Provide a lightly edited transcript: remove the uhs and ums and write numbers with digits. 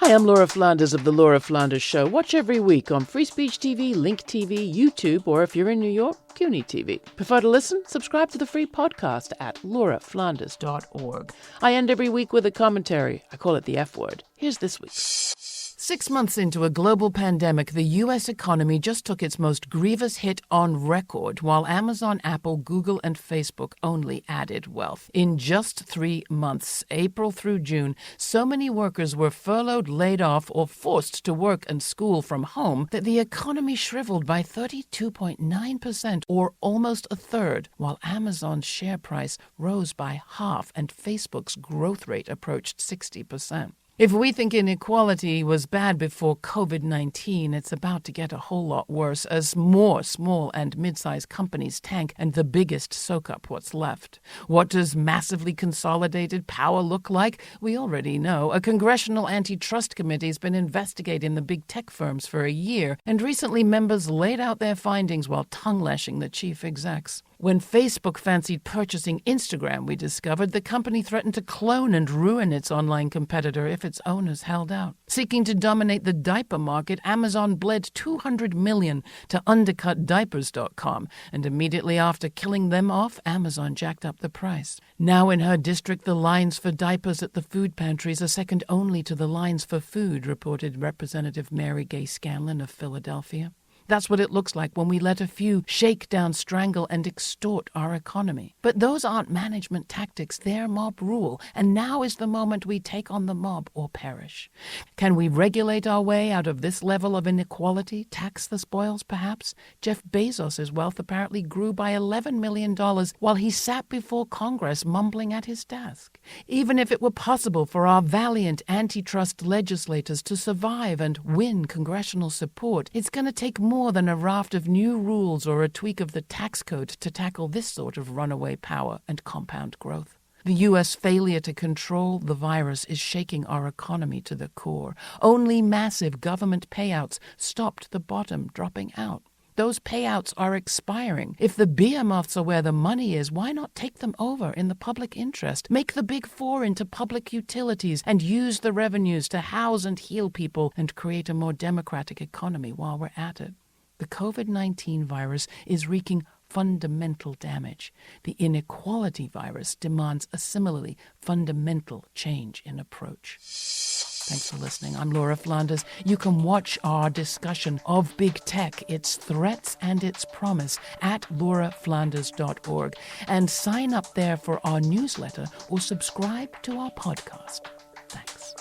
Hi, I'm Laura Flanders of The Laura Flanders Show. Watch every week on Free Speech TV, Link TV, YouTube, or if you're in New York, CUNY TV. Prefer to listen? Subscribe to the free podcast at lauraflanders.org. I end every week with a commentary. I call it the F word. Here's this week. 6 months into a global pandemic, the U.S. economy just took its most grievous hit on record, while Amazon, Apple, Google, and Facebook only added wealth. In just 3 months, April through June, so many workers were furloughed, laid off, or forced to work and school from home that the economy shriveled by 32.9%, or almost a third, while Amazon's share price rose by half and Facebook's growth rate approached 60%. If we think inequality was bad before COVID-19, it's about to get a whole lot worse as more small and mid-sized companies tank and the biggest soak up what's left. What does massively consolidated power look like? We already know. A congressional antitrust committee has been investigating the big tech firms for a year, and recently members laid out their findings while tongue-lashing the chief execs. When Facebook fancied purchasing Instagram, we discovered the company threatened to clone and ruin its online competitor if its owners held out. Seeking to dominate the diaper market, Amazon bled $200 million to undercut diapers.com, and immediately after killing them off, Amazon jacked up the price. Now in her district, the lines for diapers at the food pantries are second only to the lines for food, reported Representative Mary Gay Scanlon of Philadelphia. That's what it looks like when we let a few shake down, strangle, and extort our economy. But those aren't management tactics, they're mob rule, and now is the moment we take on the mob or perish. Can we regulate our way out of this level of inequality, tax the spoils perhaps? Jeff Bezos' wealth apparently grew by $11 million while he sat before Congress mumbling at his desk. Even if it were possible for our valiant antitrust legislators to survive and win congressional support, it's going to take more than a raft of new rules or a tweak of the tax code to tackle this sort of runaway power and compound growth. The U.S. failure to control the virus is shaking our economy to the core. Only massive government payouts stopped the bottom dropping out. Those payouts are expiring. If the behemoths are where the money is, why not take them over in the public interest? Make the big four into public utilities and use the revenues to house and heal people and create a more democratic economy while we're at it. The COVID-19 virus is wreaking fundamental damage. The inequality virus demands a similarly fundamental change in approach. Thanks for listening. I'm Laura Flanders. You can watch our discussion of big tech, its threats and its promise at lauraflanders.org, and sign up there for our newsletter or subscribe to our podcast. Thanks.